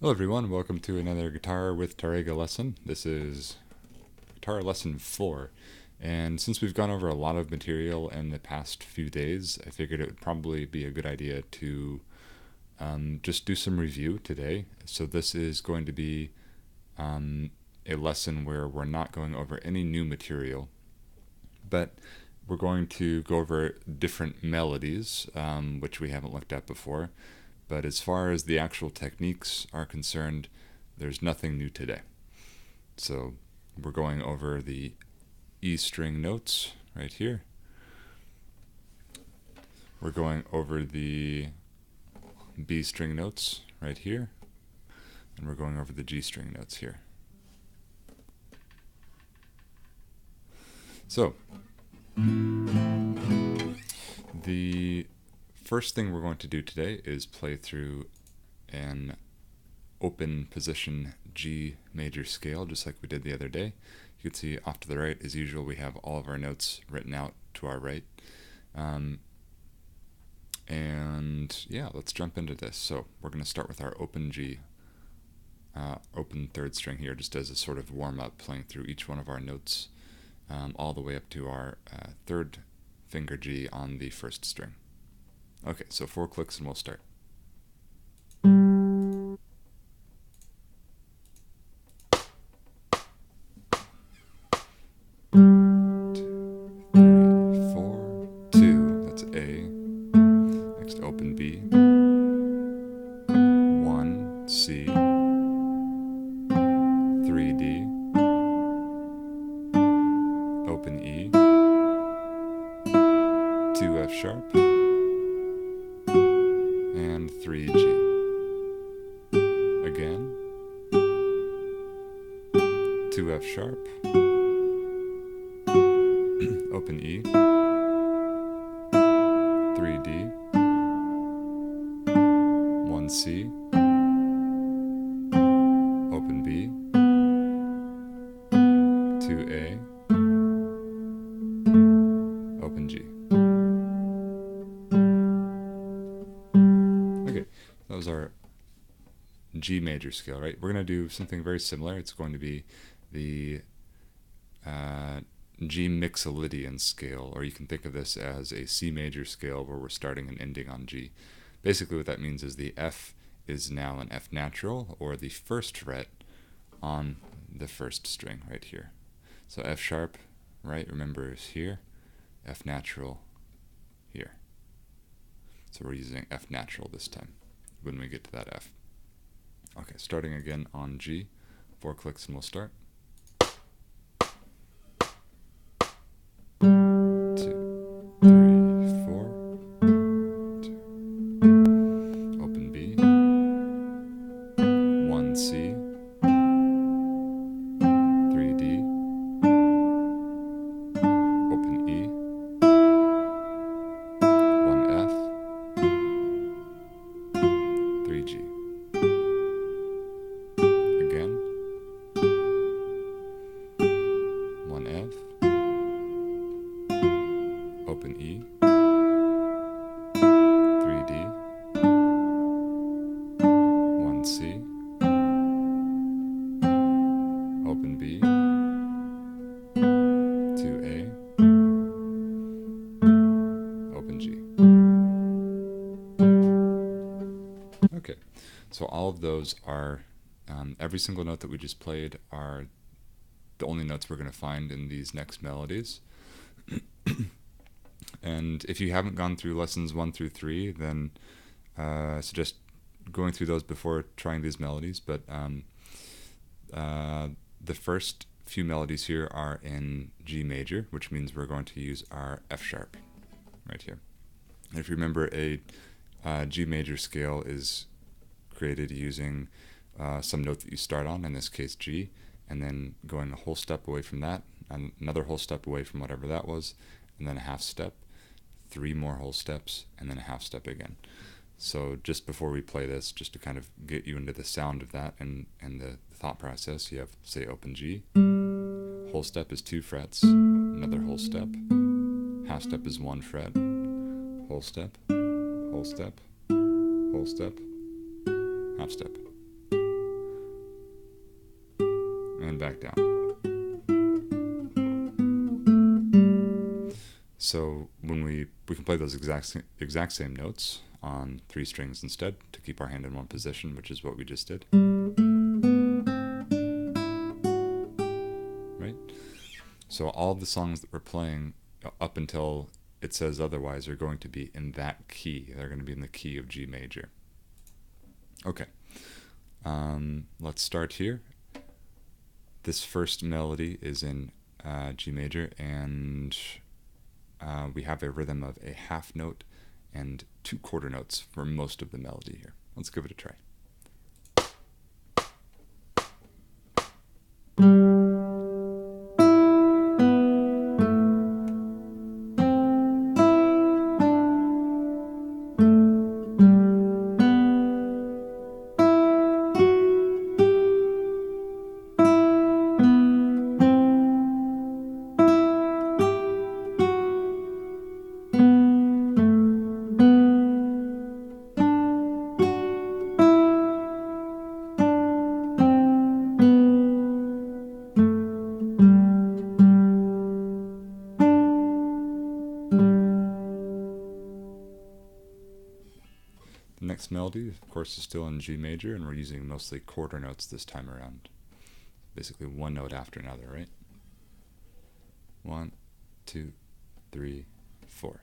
Hello everyone, welcome to another Guitar with Tarregalesson. This is guitar lesson 4, and since we've gone over a lot of material in the past few days, I figured it would probably be a good idea to just do some review today. So this is going to be a lesson where we're not going over any new material, but we're going to go over different melodies, which we haven't looked at before. But as far as the actual techniques are concerned, there's nothing new today. So we're going over the E string notes right here. We're going over the B string notes right here. And we're going over the G string notes here. So the first thing we're going to do today is play through an open position G major scale, just like we did the other day. You can see off to the right, as usual, we have all of our notes written out to our right. And yeah, let's jump into this. So we're going to start with our open G, open third string here, just as a sort of warm-up, playing through each one of our notes all the way up to our third finger G on the first string. Okay, so 4 clicks and we'll start. 2, 3, 4, 2, that's A. Next, open B. 1, C. 3, D. Open E. 2, F sharp. And 3, G. Again. 2, F sharp. Open E. 3, D. 1, C. Open B. 2, A. Open G. Okay, that was our G major scale, right? We're going to do something very similar. It's going to be the G mixolydian scale, or you can think of this as a C major scale where we're starting and ending on G. Basically what that means is the F is now an F natural, or the first fret on the first string right here. So F sharp, right, remember, is here, F natural here. So we're using F natural this time when we get to that F. Okay, starting again on G, 4 clicks and we'll start. 2, 3, 4, 2. Open B. 1, C. 3, D. Open E. 1, F. 3, G. Again. 1, F. Open E. 3, D. 1, C. Open B. 2, A. Open G. Okay, so all of those are, every single note that we just played are the only notes we're going to find in these next melodies. And if you haven't gone through lessons 1 through 3, then I suggest going through those before trying these melodies. But the first few melodies here are in G major, which means we're going to use our F sharp right here. And if you remember, a G major scale is created using some note that you start on, in this case G, and then going a whole step away from that, and another whole step away from whatever that was, and then a half step, 3 more whole steps, and then a half step again. So just before we play this, just to kind of get you into the sound of that and the thought process, you have, say, open G, whole step is 2 frets, another whole step, half step is 1 fret, whole step, whole step, whole step, half step. and back down. So when we can play those exact same notes on 3 strings instead to keep our hand in one position, which is what we just did. Right? So all the songs that we're playing up until it says otherwise are going to be in that key. They're going to be in the key of G major. Okay. Let's start here. This first melody is in G major, and we have a rhythm of a half note and 2 quarter notes for most of the melody here. Let's give it a try. The next melody, of course, is still in G major, and we're using mostly quarter notes this time around. Basically one note after another, right? 1, 2, 3, 4.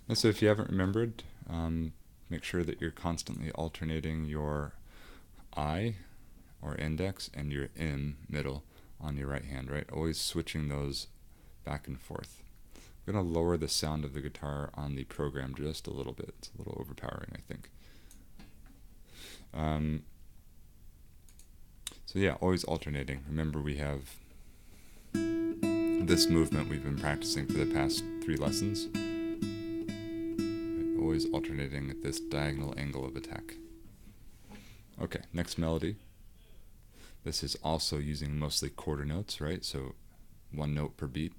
And so if you haven't remembered, make sure that you're constantly alternating your I, or index, and your M, middle, on your right hand, right? Always switching those back and forth. I'm going to lower the sound of the guitar on the program just a little bit. It's a little overpowering, I think. So yeah, always alternating. Remember, we have this movement we've been practicing for the past 3 lessons. Always alternating at this diagonal angle of attack. Okay, next melody. This is also using mostly quarter notes, right? So 1 note per beat.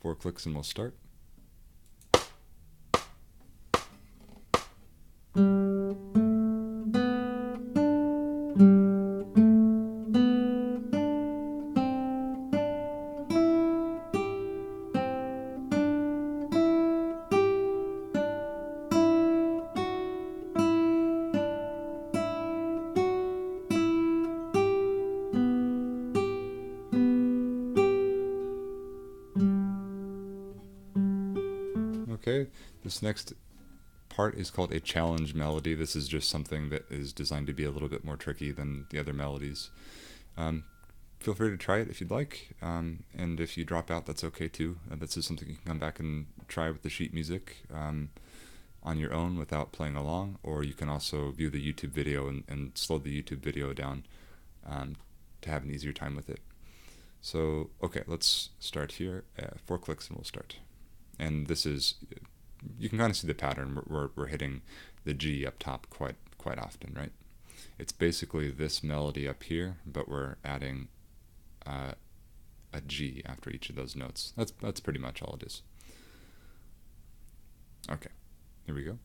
4 clicks and we'll start. Okay, this next part is called a challenge melody. This is just something that is designed to be a little bit more tricky than the other melodies. Feel free to try it if you'd like, and if you drop out, that's okay too. This is something you can come back and try with the sheet music on your own without playing along, or you can also view the YouTube video and slow the YouTube video down to have an easier time with it. So, okay, let's start here. 4 clicks and we'll start. And this is, you can kind of see the pattern. We're hitting the G up top quite often, right? It's basically this melody up here, but we're adding a G after each of those notes. That's pretty much all it is. Okay, here we go.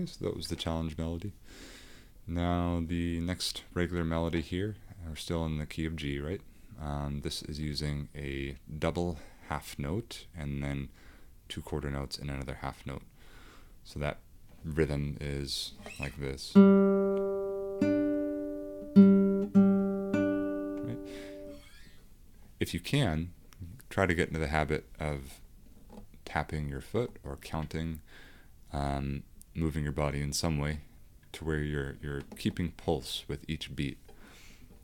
Okay, so that was the challenge melody. Now the next regular melody here, we're still in the key of G, right? This is using a double half note and then 2 quarter notes and another half note. So that rhythm is like this. Right? If you can, try to get into the habit of tapping your foot or counting, moving your body in some way to where you're keeping pulse with each beat.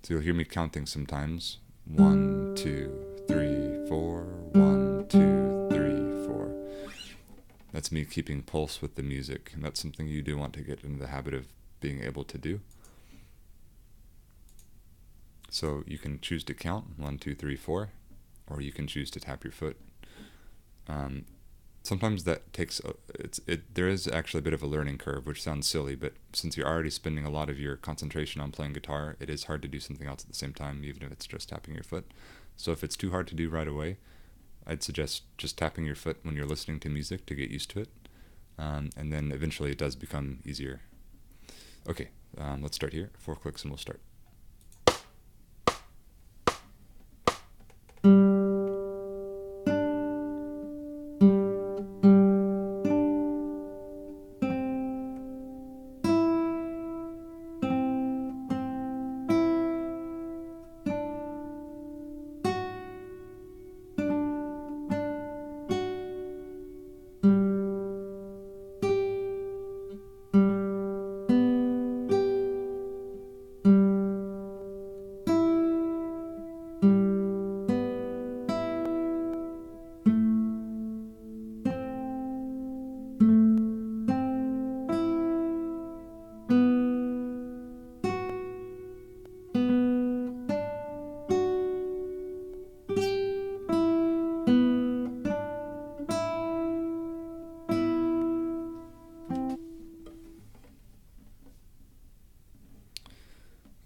So you'll hear me counting sometimes. 1, 2, 3, 4, 1, 2, 3, 4. That's me keeping pulse with the music, and that's something you do want to get into the habit of being able to do. So you can choose to count 1, 2, 3, 4, or you can choose to tap your foot. Sometimes that takes there is actually a bit of a learning curve, which sounds silly, but since you're already spending a lot of your concentration on playing guitar, it is hard to do something else at the same time, even if it's just tapping your foot. So if it's too hard to do right away, I'd suggest just tapping your foot when you're listening to music to get used to it, and then eventually it does become easier. Okay, let's start here. 4 clicks and we'll start.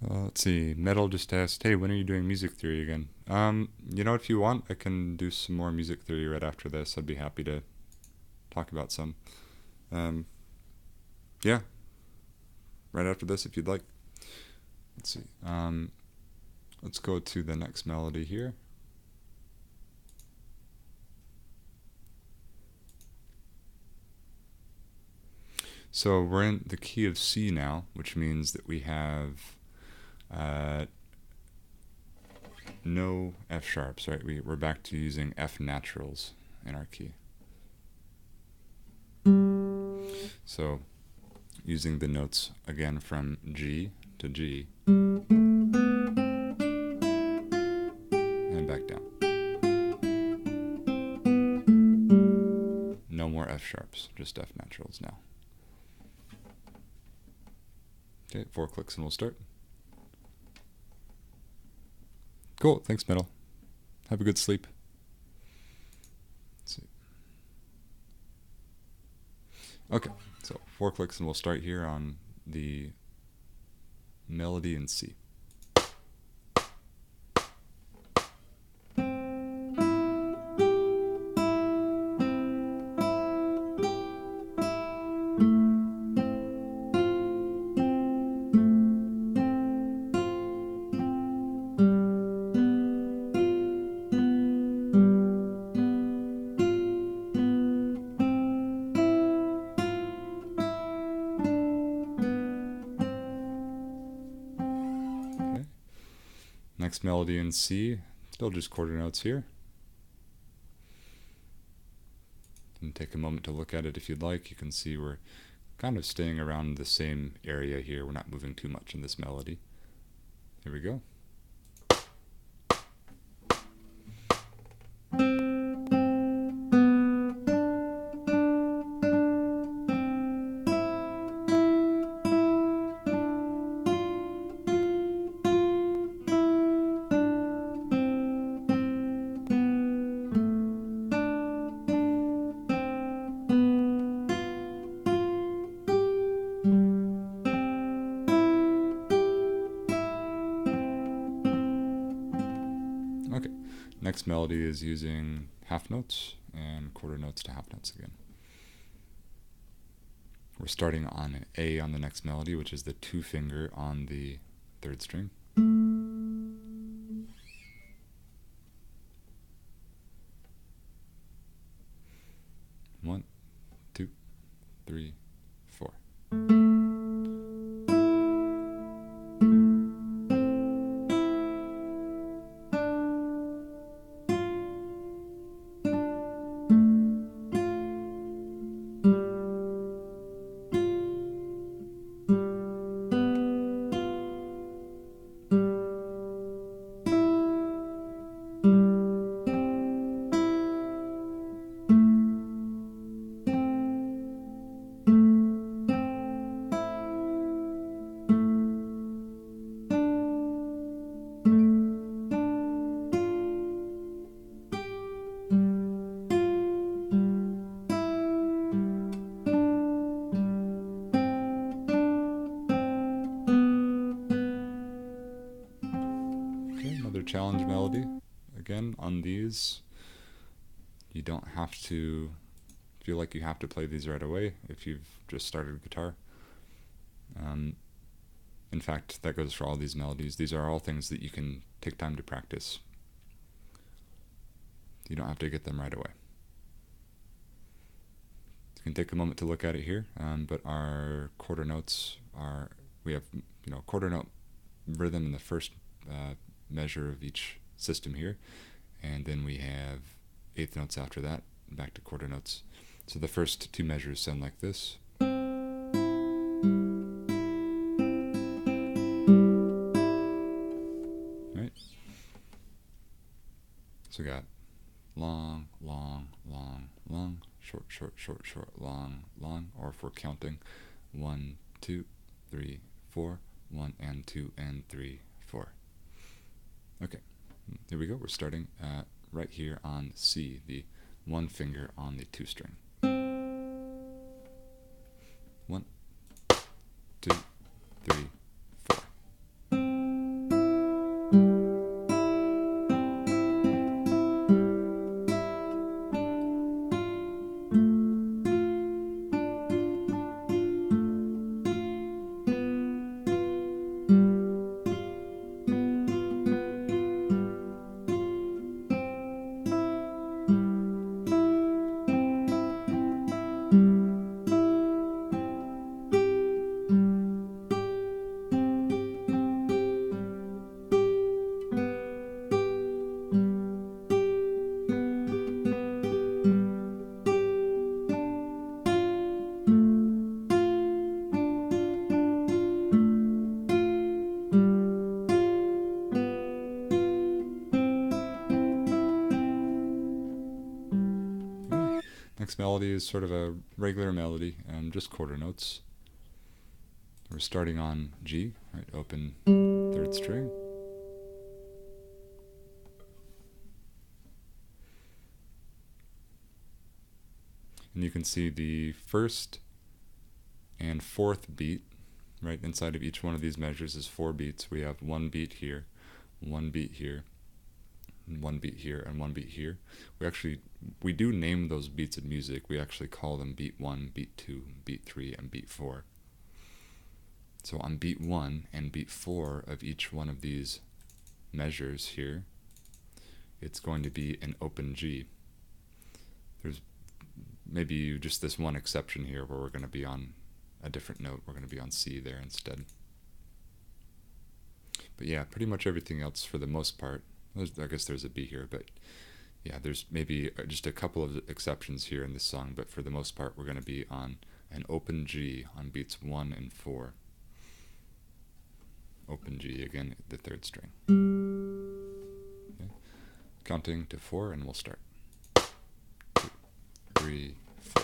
Let's see, Metal just asked, hey, when are you doing music theory again? If you want, I can do some more music theory right after this. I'd be happy to talk about some. Yeah, right after this if you'd like. Let's see, let's go to the next melody here. So we're in the key of C now, which means that we have no F sharps, right? We're back to using F naturals in our key. So using the notes again from G to G and back down. No more F sharps, just F naturals now. Okay, 4 clicks and we'll start. Cool, thanks Metal. Have a good sleep. Let's see. Okay, so 4 clicks and we'll start here on the melody in C. Next melody in C, still just quarter notes here. And take a moment to look at it if you'd like. You can see we're kind of staying around the same area here. We're not moving too much in this melody. Here we go. Okay, next melody is using half notes and quarter notes to half notes again. We're starting on an A on the next melody, which is the 2-finger on the 3rd string. 1, 2, 3, 4. Another challenge melody. Again, on these, you don't have to feel like you have to play these right away if you've just started guitar. In fact, that goes for all these melodies. These are all things that you can take time to practice. You don't have to get them right away. You can take a moment to look at it here, but our quarter notes are, we have quarter note rhythm in the first measure of each system here, and then we have eighth notes after that, back to quarter notes. So the first 2 measures sound like this. Right? So we got long, long, long, long, short, short, short, short, long, long, or if we're counting 1, 2, 3, 4, 1 and 2 and 3, 4. Okay, here we go. We're starting right here on C, the 1 finger on the 2 string. 1, 2, 3, 4. Next melody is sort of a regular melody, just quarter notes. We're starting on G, right? Open 3rd string. And you can see the 1st and 4th beat, right inside of each one of these measures is 4 beats. We have 1 beat here, 1 beat here, 1 beat here, and 1 beat here. We do name those beats in music. We actually call them beat 1, beat 2, beat 3, and beat 4. So on beat 1 and beat 4 of each one of these measures here, it's going to be an open G. There's maybe just this one exception here where we're going to be on a different note. We're going to be on C there instead. But yeah, pretty much everything else for the most part. I guess there's a B here, but yeah, there's maybe just a couple of exceptions here in this song, but for the most part we're going to be on an open G on beats 1 and 4. Open G again, the 3rd string. Okay. Counting to 4 and we'll start. 2, 3, 4.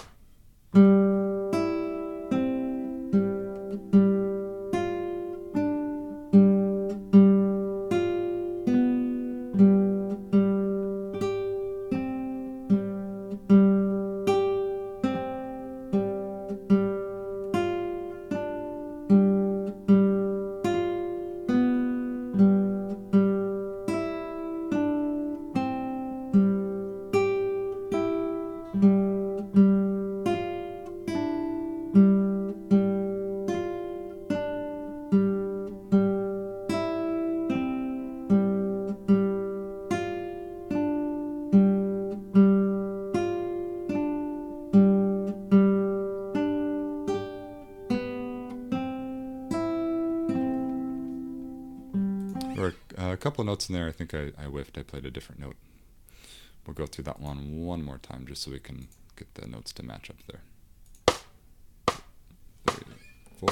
A couple notes in there, I think I whiffed. I played a different note. We'll go through that one more time just so we can get the notes to match up there. 3, 4.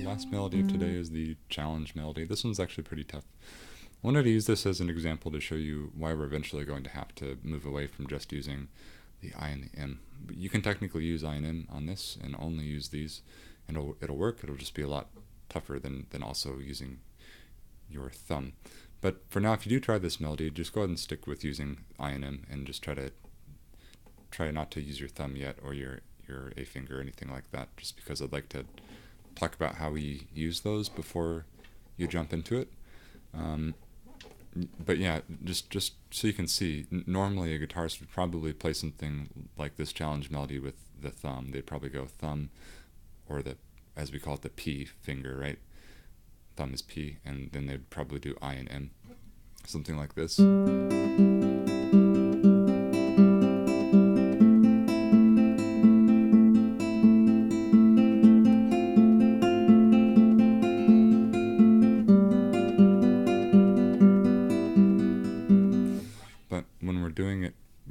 Last melody of today is the challenge melody. This one's actually pretty tough. I wanted to use this as an example to show you why we're eventually going to have to move away from just using the I and the M. But you can technically use I and M on this and only use these, and it'll work. It'll just be a lot tougher than also using your thumb. But for now, if you do try this melody, just go ahead and stick with using I and M, and just try not to use your thumb yet, or your A finger or anything like that, just because I'd like to talk about how we use those before you jump into it. But yeah, just so you can see, normally a guitarist would probably play something like this challenge melody with the thumb. They'd probably go thumb, or the, as we call it, the P finger, right? Thumb is P, and then they'd probably do I and M, something like this.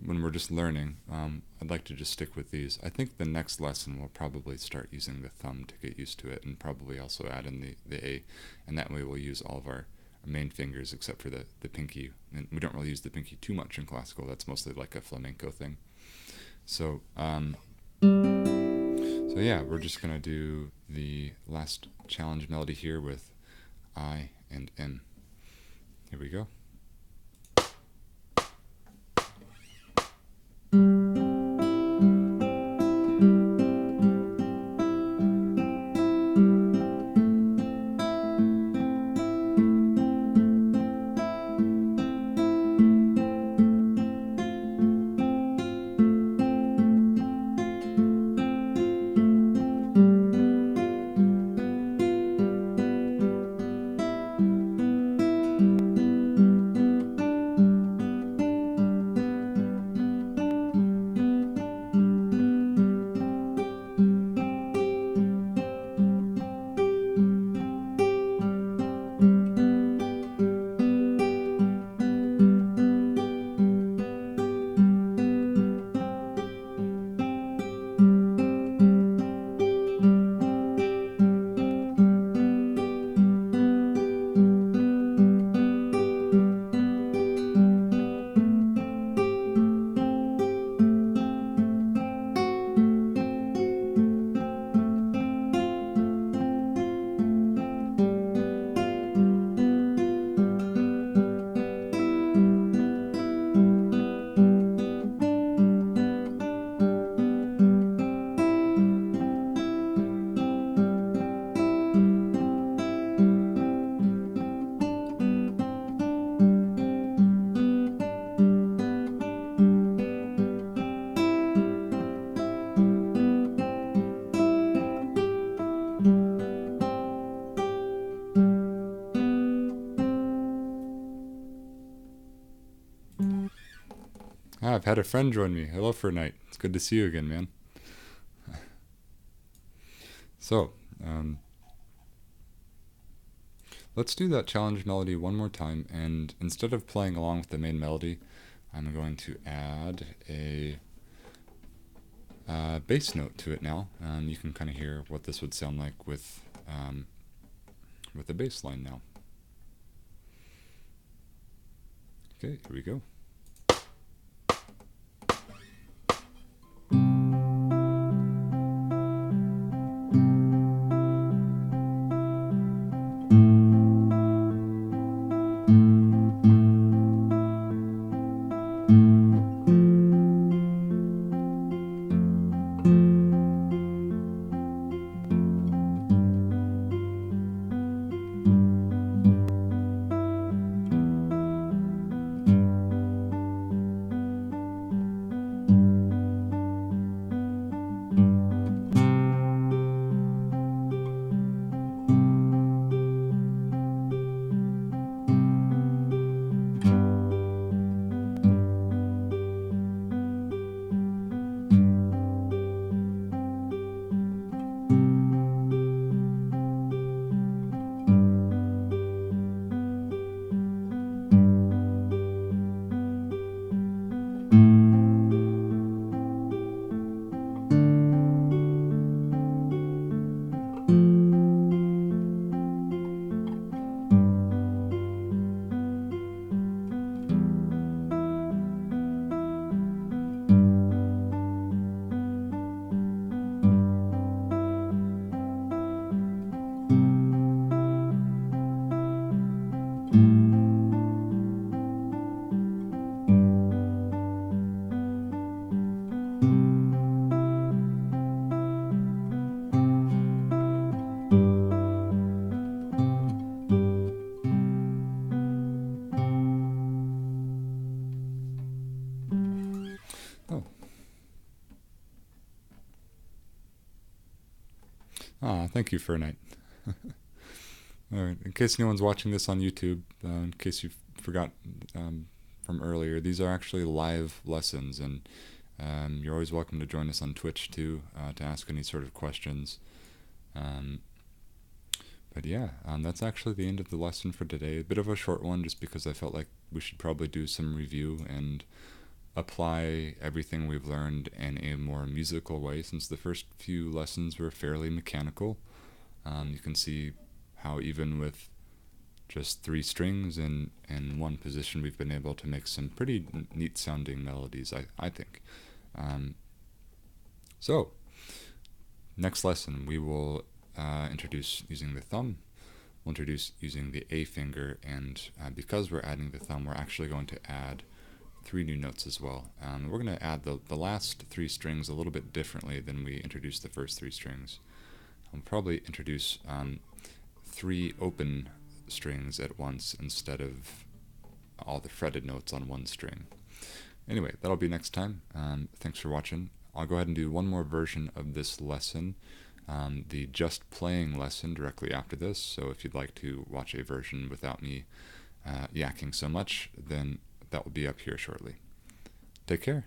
When we're just learning, I'd like to just stick with these. I think the next lesson we'll probably start using the thumb to get used to it, and probably also add in the A, and that way we'll use all of our main fingers except for the pinky. And we don't really use the pinky too much in classical. That's mostly like a flamenco thing. So yeah, we're just gonna do the last challenge melody here with I and M. Here we go. I've had a friend join me. Hello for a night. It's good to see you again, man. So, let's do that challenge melody one more time, and instead of playing along with the main melody, I'm going to add a bass note to it now. You can kind of hear what this would sound like with the bass line now. Okay, here we go. Oh. Ah, thank you for a night. Alright, in case no one's watching this on YouTube, in case you forgot from earlier, these are actually live lessons, and you're always welcome to join us on Twitch too, to ask any sort of questions. But yeah, that's actually the end of the lesson for today. A bit of a short one, just because I felt like we should probably do some review and apply everything we've learned in a more musical way, since the first few lessons were fairly mechanical. You can see how even with just 3 strings in one position, we've been able to make some pretty neat sounding melodies, I think. So, next lesson we will introduce using the thumb. We'll introduce using the A finger, and because we're adding the thumb, we're actually going to add 3 new notes as well. We're going to add the last 3 strings a little bit differently than we introduced the first 3 strings. I'll probably introduce 3 open strings at once instead of all the fretted notes on 1 string. Anyway, that'll be next time. Thanks for watching. I'll go ahead and do one more version of this lesson, the just playing lesson, directly after this. So if you'd like to watch a version without me yakking so much, then that will be up here shortly. Take care.